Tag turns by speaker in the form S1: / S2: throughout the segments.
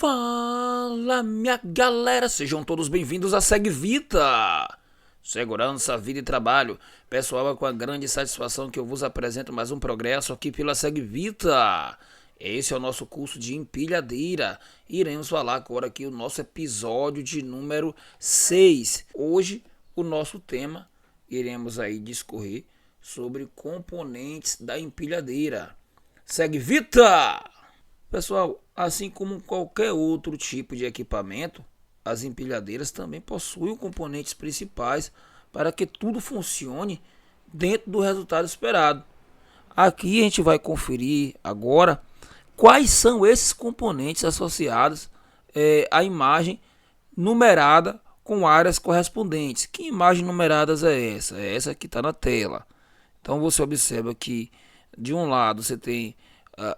S1: Fala, minha galera, sejam todos bem-vindos a Segvita, Segurança, Vida e Trabalho. Pessoal, é com a grande satisfação que eu vos apresento mais um progresso aqui pela Segvita. Esse é o nosso curso de empilhadeira. Iremos falar agora aqui o nosso episódio de número 6. Hoje, o nosso tema, iremos aí discorrer sobre componentes da empilhadeira. Segvita! Pessoal, assim como qualquer outro tipo de equipamento, as empilhadeiras também possuem componentes principais para que tudo funcione dentro do resultado esperado. Aqui a gente vai conferir agora quais são esses componentes associados à imagem numerada com áreas correspondentes. Que imagem numeradas é essa? É essa que está na tela. Então você observa que de um lado você tem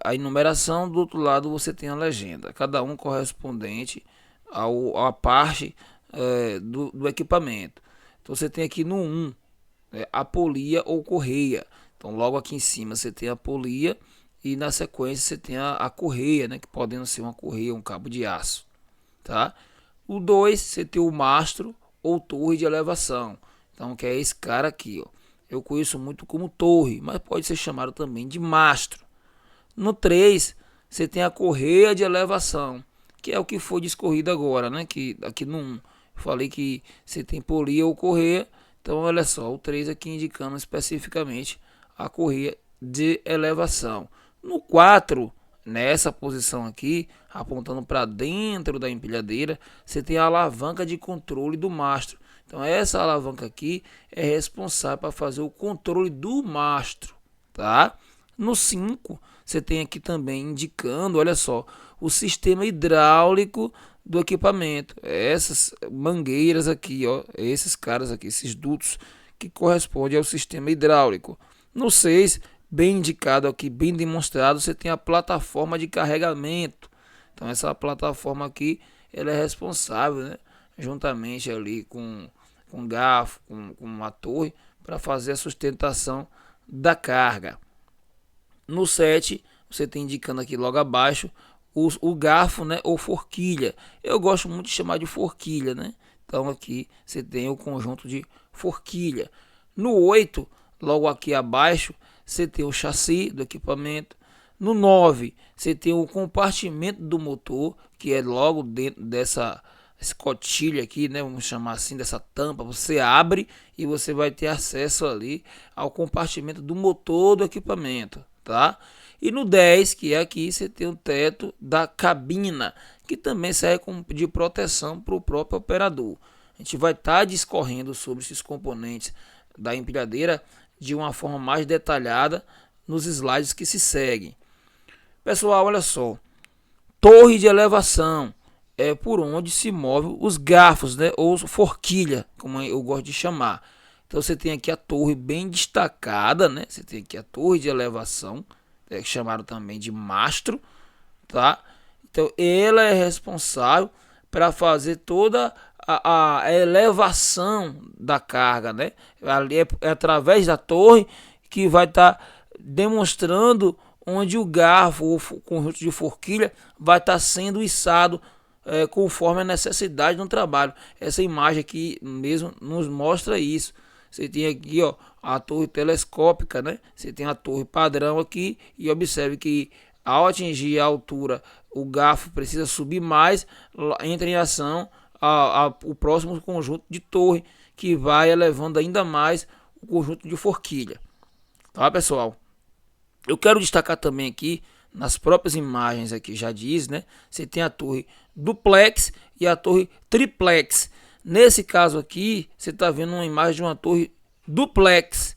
S1: a enumeração, do outro lado você tem a legenda, cada um correspondente à parte do equipamento. Então você tem aqui no 1 a polia ou correia. Então logo aqui em cima você tem a polia e na sequência você tem a correia, né, que podendo ser uma correia, um cabo de aço, tá? O 2 você tem o mastro ou torre de elevação. Então que é esse cara aqui, ó. Eu conheço muito como torre, mas pode ser chamado também de mastro. No 3, você tem a correia de elevação, que é o que foi discorrido agora, né? Que aqui no 1, eu falei que você tem polia ou correia. Então, olha só, o 3 aqui indicando especificamente a correia de elevação. No 4, nessa posição aqui, apontando para dentro da empilhadeira, você tem a alavanca de controle do mastro. Então, essa alavanca aqui é responsável para fazer o controle do mastro, tá? No 5, você tem aqui também indicando, olha só, o sistema hidráulico do equipamento. Essas mangueiras aqui, ó, esses caras aqui, esses dutos que correspondem ao sistema hidráulico. No 6, bem indicado aqui, bem demonstrado, você tem a plataforma de carregamento. Então essa plataforma aqui, ela é responsável, né, juntamente ali com garfo, com uma torre, para fazer a sustentação da carga. No 7, você tem indicando aqui logo abaixo o garfo, né, ou forquilha. Eu gosto muito de chamar de forquilha, né? Então aqui você tem o conjunto de forquilha. No 8, logo aqui abaixo, você tem o chassi do equipamento. No 9, você tem o compartimento do motor, que é logo dentro dessa escotilha aqui, né? Vamos chamar assim, dessa tampa. Você abre e você vai ter acesso ali ao compartimento do motor do equipamento, tá? E no 10, que é aqui, você tem o teto da cabina, que também serve como de proteção para o próprio operador. A gente vai estar discorrendo sobre esses componentes da empilhadeira de uma forma mais detalhada nos slides que se seguem. Pessoal, olha só, torre de elevação é por onde se move os garfos, né, ou forquilha, como eu gosto de chamar. Então você tem aqui a torre bem destacada, né? Você tem aqui a torre de elevação, chamada também de mastro, tá? Então ela é responsável para fazer toda a elevação da carga, né? Ali é através da torre que vai estar demonstrando onde o garfo ou conjunto de forquilha vai estar sendo içado conforme a necessidade do trabalho. Essa imagem aqui mesmo nos mostra isso. Você tem aqui, ó, a torre telescópica, né? Você tem a torre padrão aqui e observe que ao atingir a altura, o garfo precisa subir mais, entra em ação o próximo conjunto de torre, que vai elevando ainda mais o conjunto de forquilha. Tá, pessoal? Eu quero destacar também aqui, nas próprias imagens aqui já diz, né? Você tem a torre duplex e a torre triplex. Nesse caso aqui, você está vendo uma imagem de uma torre duplex,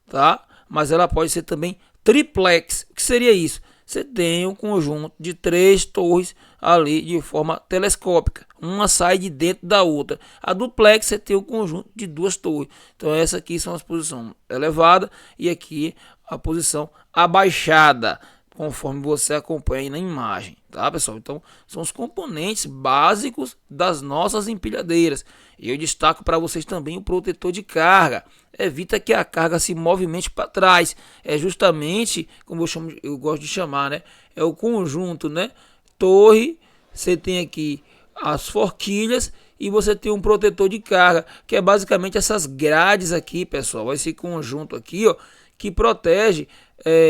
S1: tá? Mas ela pode ser também triplex. O que seria isso? Você tem um conjunto de 3 torres ali de forma telescópica. Uma sai de dentro da outra. A duplex você tem um conjunto de 2 torres. Então essa aqui são as posições elevada e aqui a posição abaixada, conforme você acompanha aí na imagem, tá, pessoal? Então são os componentes básicos das nossas empilhadeiras. E eu destaco para vocês também o protetor de carga. Evita que a carga se movimente para trás. É justamente como eu gosto de chamar, né? É o conjunto, né? Torre, você tem aqui as forquilhas e você tem um protetor de carga, que é basicamente essas grades aqui, pessoal, esse conjunto aqui, ó, que protege,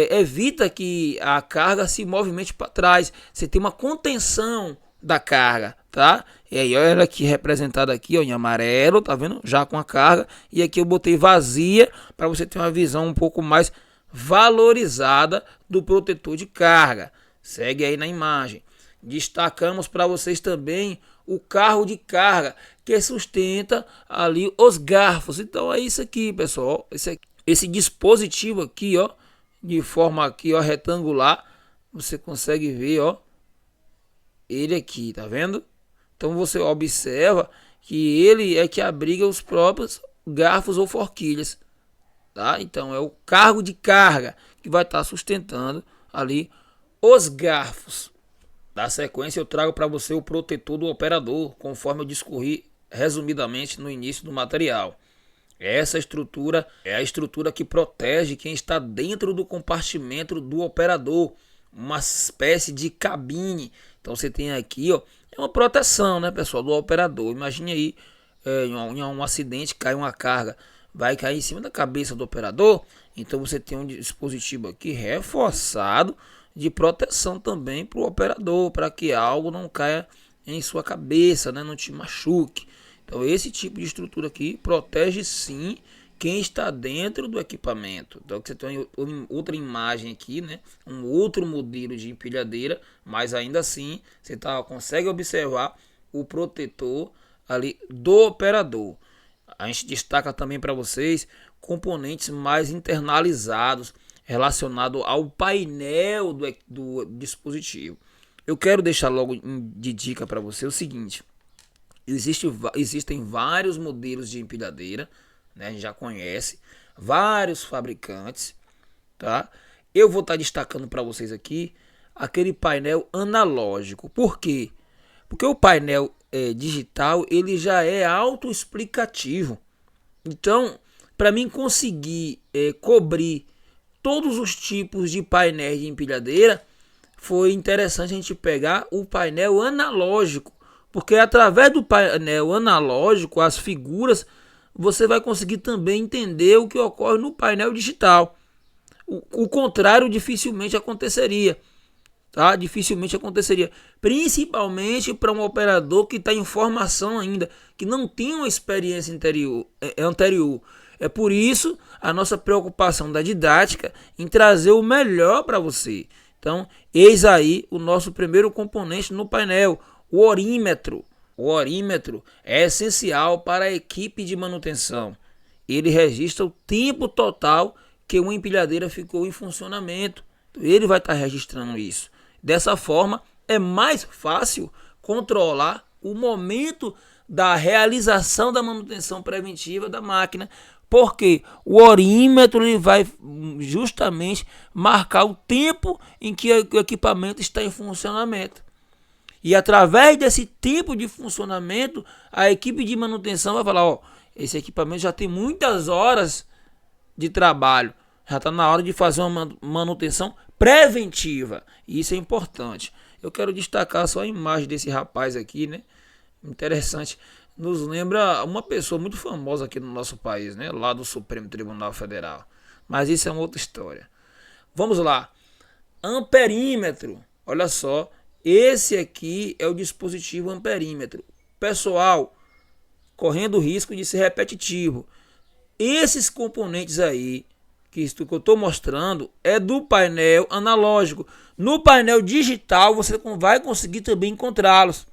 S1: evita que a carga se movimente para trás. Você tem uma contenção da carga, tá? E aí, olha ela aqui representada aqui, ó, em amarelo, tá vendo? Já com a carga. E aqui eu botei vazia para você ter uma visão um pouco mais valorizada do protetor de carga. Segue aí na imagem. Destacamos para vocês também o carro de carga, que sustenta ali os garfos. Então é isso aqui, pessoal. Esse dispositivo aqui, ó, de forma aqui, ó, retangular, você consegue ver, ó, ele aqui, tá vendo? Então você observa que ele é que abriga os próprios garfos ou forquilhas, tá? Então é o carro de carga que vai estar sustentando ali os garfos. Na sequência eu trago para você o protetor do operador, conforme eu discorri resumidamente no início do material. Essa estrutura é a estrutura que protege quem está dentro do compartimento do operador, uma espécie de cabine. Então você tem aqui, ó, é uma proteção, né, pessoal, do operador. Imagine aí, em um acidente, cai uma carga, vai cair em cima da cabeça do operador. Então você tem um dispositivo aqui reforçado de proteção também para o operador, para que algo não caia em sua cabeça, né, não te machuque. Então esse tipo de estrutura aqui protege sim quem está dentro do equipamento. Então você tem outra imagem aqui, né? Um outro modelo de empilhadeira, mas ainda assim você consegue observar o protetor ali do operador. A gente destaca também para vocês componentes mais internalizados relacionados ao painel do dispositivo. Eu quero deixar logo de dica para você o seguinte. Existem vários modelos de empilhadeira, né? A gente já conhece vários fabricantes, tá? Eu vou estar destacando para vocês aqui aquele painel analógico. Por quê? Porque o painel digital ele já é autoexplicativo. Então, para mim conseguir cobrir todos os tipos de painéis de empilhadeira, foi interessante a gente pegar o painel analógico. Porque através do painel analógico, as figuras, você vai conseguir também entender o que ocorre no painel digital. O contrário dificilmente aconteceria, tá? Dificilmente aconteceria. Principalmente para um operador que está em formação ainda, que não tem uma experiência anterior. É por isso a nossa preocupação da didática em trazer o melhor para você. Então, eis aí o nosso primeiro componente no painel, o orímetro. O orímetro é essencial para a equipe de manutenção. Ele registra o tempo total que uma empilhadeira ficou em funcionamento. Ele vai estar registrando isso. Dessa forma, é mais fácil controlar o momento da realização da manutenção preventiva da máquina, porque o orímetro ele vai justamente marcar o tempo em que o equipamento está em funcionamento. E através desse tempo de funcionamento, a equipe de manutenção vai falar, ó, esse equipamento já tem muitas horas de trabalho, já está na hora de fazer uma manutenção preventiva. E isso é importante. Eu quero destacar só a imagem desse rapaz aqui, né? Interessante. Nos lembra uma pessoa muito famosa aqui no nosso país, né? Lá do Supremo Tribunal Federal. Mas isso é uma outra história. Vamos lá. Amperímetro. Olha só. Esse aqui é o dispositivo amperímetro. Pessoal, correndo o risco de ser repetitivo, esses componentes aí que eu estou mostrando é do painel analógico. No painel digital você vai conseguir também encontrá-los,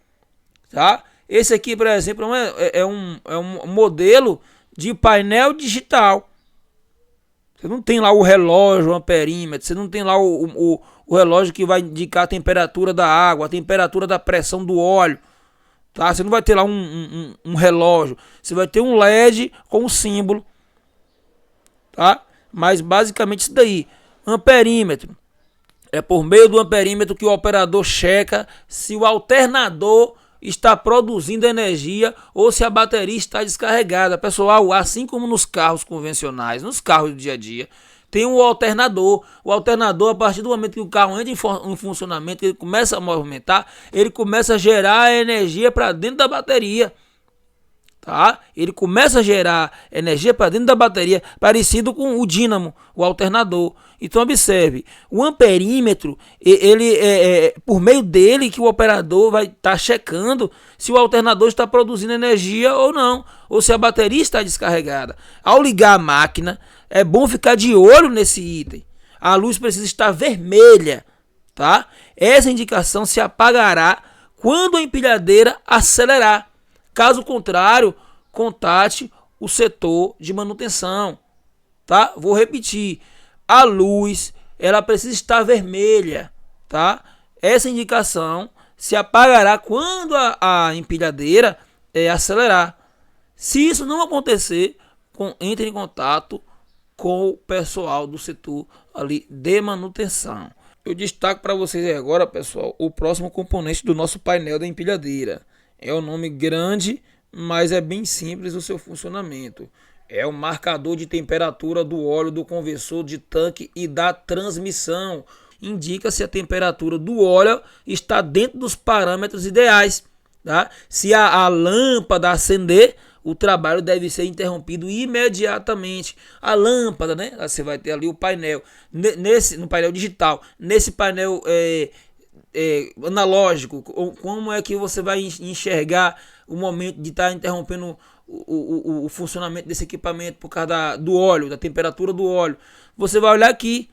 S1: tá? Esse aqui, por exemplo, é um modelo de painel digital. Você não tem lá o relógio, o amperímetro, você não tem lá o relógio que vai indicar a temperatura da água, a temperatura da pressão do óleo, tá? Você não vai ter lá um relógio, você vai ter um LED com um símbolo, tá? Mas basicamente isso daí, amperímetro. É por meio do amperímetro que o operador checa se o alternador está produzindo energia ou se a bateria está descarregada. Pessoal, assim como nos carros convencionais, nos carros do dia a dia, Tem o alternador. O alternador, a partir do momento que o carro entra em funcionamento, ele começa a movimentar, ele começa a gerar energia para dentro da bateria. Tá? Ele começa a gerar energia para dentro da bateria, parecido com o dínamo, o alternador. Então observe, o amperímetro, ele é por meio dele que o operador vai estar checando se o alternador está produzindo energia ou não, ou se a bateria está descarregada. Ao ligar a máquina, é bom ficar de olho nesse item. A luz precisa estar vermelha, tá? Essa indicação se apagará quando a empilhadeira acelerar. Caso contrário, contate o setor de manutenção, tá? Vou repetir, a luz, ela precisa estar vermelha, tá? Essa indicação se apagará quando a empilhadeira acelerar. Se isso não acontecer, entre em contato com o pessoal do setor ali de manutenção. Eu destaco para vocês agora, pessoal, o próximo componente do nosso painel da empilhadeira. É um nome grande, mas é bem simples o seu funcionamento. É o marcador de temperatura do óleo do conversor de tanque e da transmissão. Indica se a temperatura do óleo está dentro dos parâmetros ideais. Tá? Se a lâmpada acender, o trabalho deve ser interrompido imediatamente. A lâmpada, né? Você vai ter ali o painel. No painel digital. Nesse painel analógico, como é que você vai enxergar o momento de estar interrompendo o funcionamento desse equipamento por causa do óleo, da temperatura do óleo? Você vai olhar aqui,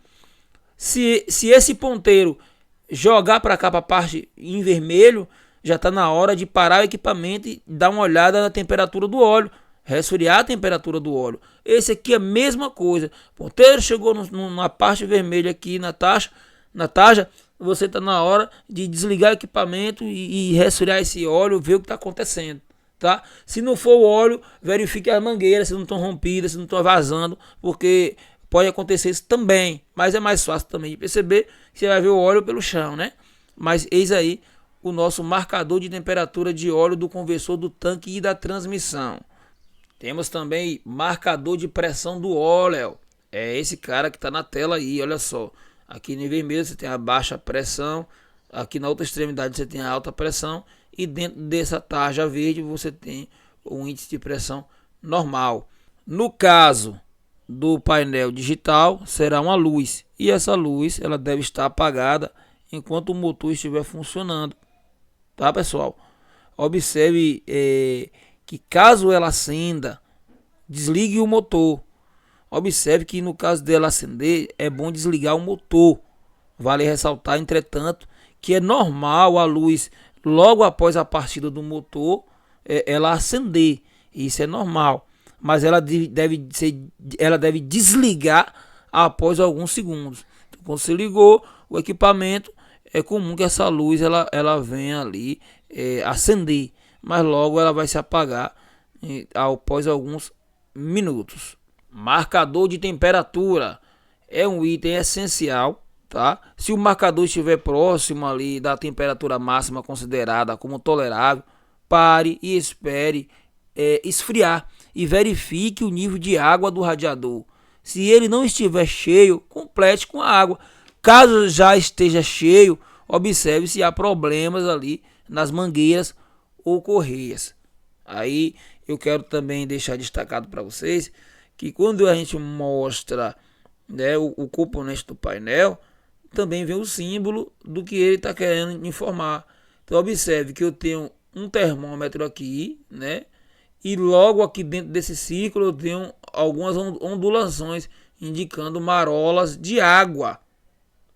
S1: se esse ponteiro jogar para cá, para a parte em vermelho, já está na hora de parar o equipamento e dar uma olhada na temperatura do óleo, resfriar a temperatura do óleo. Esse aqui é a mesma coisa, o ponteiro chegou na parte vermelha aqui na taxa, você está na hora de desligar o equipamento e resfriar esse óleo, ver o que está acontecendo, tá? Se não for o óleo, verifique as mangueiras se não estão rompidas, se não estão vazando, porque pode acontecer isso também, mas é mais fácil também de perceber que você vai ver o óleo pelo chão, né? Mas eis aí o nosso marcador de temperatura de óleo do conversor do tanque e da transmissão. Temos também marcador de pressão do óleo. É esse cara que está na tela aí, olha só. Aqui em vermelho você tem a baixa pressão, aqui na outra extremidade você tem a alta pressão e dentro dessa tarja verde você tem o índice de pressão normal. No caso do painel digital será uma luz e essa luz ela deve estar apagada enquanto o motor estiver funcionando, tá, pessoal? Observe que caso ela acenda, desligue o motor. Observe que no caso dela acender, é bom desligar o motor. Vale ressaltar, entretanto, que é normal a luz, logo após a partida do motor, ela acender. Isso é normal. Mas ela deve desligar após alguns segundos. Então, quando você ligou o equipamento, é comum que essa luz ela venha ali acender. Mas logo ela vai se apagar após alguns minutos. Marcador de temperatura é um item essencial, tá? Se o marcador estiver próximo ali da temperatura máxima considerada como tolerável, pare e espere esfriar e verifique o nível de água do radiador. Se ele não estiver cheio, complete com a água. Caso já esteja cheio, observe se há problemas ali nas mangueiras ou correias. Aí eu quero também deixar destacado para vocês que quando a gente mostra, né, o componente do painel, também vem o símbolo do que ele está querendo informar. Então observe que eu tenho um termômetro aqui, né, e logo aqui dentro desse círculo eu tenho algumas ondulações indicando marolas de água.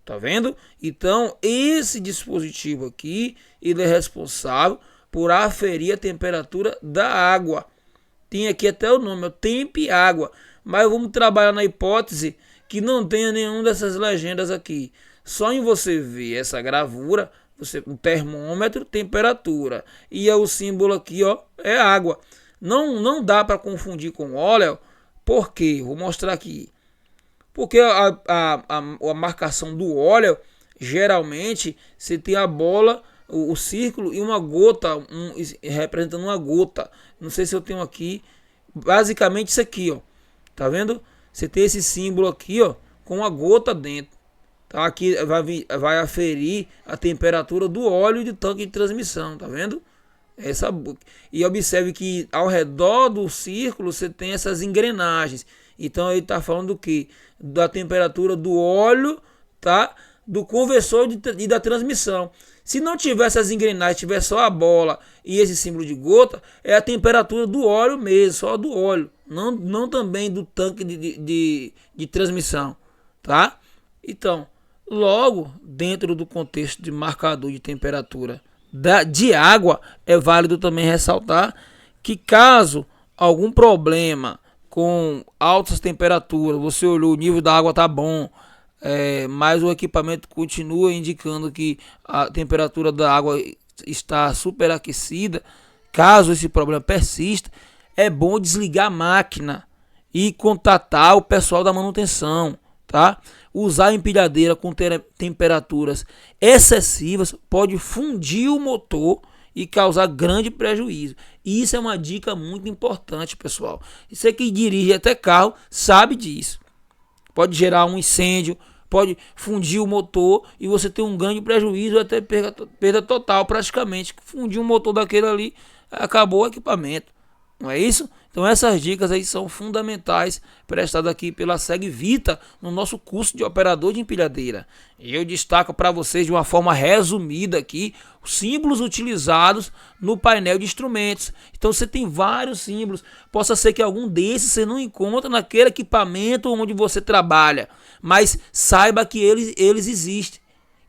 S1: Tá vendo? Então esse dispositivo aqui, ele é responsável por aferir a temperatura da água. Tem aqui até o nome, temp água. Mas vamos trabalhar na hipótese que não tenha nenhuma dessas legendas aqui. Só em você ver essa gravura, um termômetro, temperatura. E o símbolo aqui, ó, é água. Não dá para confundir com óleo. Por quê? Vou mostrar aqui. Porque a marcação do óleo, geralmente, você tem a bola, o círculo e uma gota, representando uma gota. Não sei se eu tenho aqui. Basicamente isso aqui, ó. Tá vendo? Você tem esse símbolo aqui, ó. com a gota dentro. Tá? Aqui vai aferir a temperatura do óleo de tanque de transmissão, tá vendo? E observe que ao redor do círculo você tem essas engrenagens. Então ele está falando do que? Da temperatura do óleo, tá? Do conversor e da transmissão. Se não tiver essas engrenagens, tiver só a bola e esse símbolo de gota, é a temperatura do óleo mesmo, só do óleo, não também do tanque de transmissão, tá? Então, logo dentro do contexto de marcador de temperatura de água, é válido também ressaltar que caso algum problema com altas temperaturas, você olhou, o nível da água tá bom, mas o equipamento continua indicando que a temperatura da água está superaquecida, caso esse problema persista, é bom desligar a máquina e contatar o pessoal da manutenção, tá? Usar a empilhadeira com temperaturas excessivas pode fundir o motor e causar grande prejuízo. E isso é uma dica muito importante, pessoal. Você que dirige até carro sabe disso. Pode gerar um incêndio, pode fundir o motor e você tem um grande prejuízo, até perda total praticamente. Fundir um motor daquele ali, acabou o equipamento. Não é isso? Então essas dicas aí são fundamentais, prestadas aqui pela SegVita no nosso curso de operador de empilhadeira. E eu destaco para vocês de uma forma resumida aqui os símbolos utilizados no painel de instrumentos. Então você tem vários símbolos, possa ser que algum desses você não encontre naquele equipamento onde você trabalha, mas saiba que eles existem.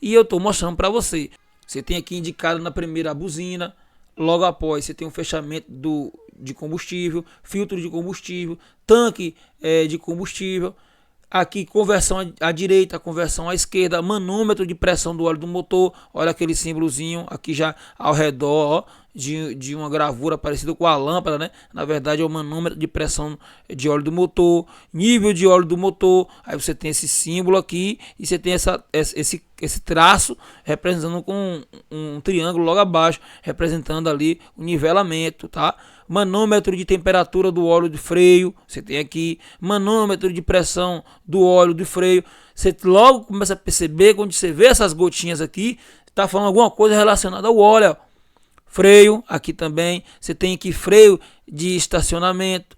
S1: E eu estou mostrando para você. Você tem aqui indicado na primeira a buzina, logo após você tem o fechamento de combustível, filtro de combustível, tanque de combustível, aqui conversão à direita, conversão à esquerda, manômetro de pressão do óleo do motor, olha aquele símbolozinho aqui já ao redor, ó, de uma gravura parecida com a lâmpada, né? Na verdade é o manômetro de pressão de óleo do motor, nível de óleo do motor, aí você tem esse símbolo aqui e você tem esse traço representando com um triângulo logo abaixo, representando ali o nivelamento, tá? Manômetro de temperatura do óleo de freio, você tem aqui manômetro de pressão do óleo de freio. Você logo começa a perceber, quando você vê essas gotinhas aqui, está falando alguma coisa relacionada ao óleo. Freio, aqui também, você tem aqui freio de estacionamento,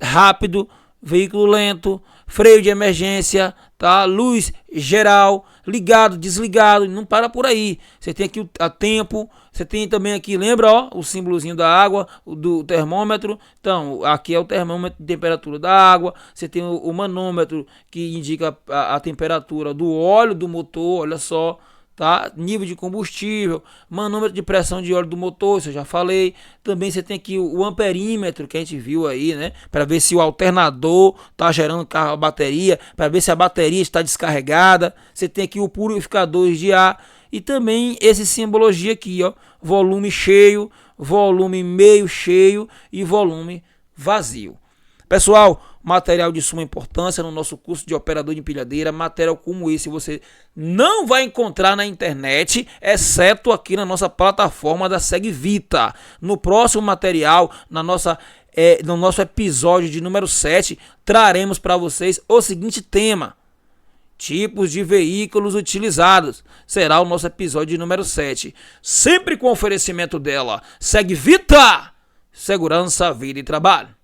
S1: rápido, veículo lento, freio de emergência, tá? Luz geral, ligado, desligado, não para por aí. Você tem aqui a tempo, você tem também aqui, lembra, ó, o símbolozinho da água, do termômetro. Então, aqui é o termômetro de temperatura da água. Você tem o manômetro que indica a temperatura do óleo do motor, olha só. Tá? Nível de combustível, manômetro de pressão de óleo do motor, isso eu já falei. Também você tem aqui o amperímetro que a gente viu aí, né? Para ver se o alternador está gerando carro a bateria, para ver se a bateria está descarregada. Você tem aqui o purificador de ar e também esse simbologia aqui, ó, volume cheio, volume meio cheio e volume vazio. Pessoal, material de suma importância no nosso curso de operador de empilhadeira. Material como esse você não vai encontrar na internet, exceto aqui na nossa plataforma da SegVita. No próximo material, no nosso episódio de número 7, traremos para vocês o seguinte tema: tipos de veículos utilizados. Será o nosso episódio de número 7. Sempre com oferecimento dela, SegVita, segurança, vida e trabalho.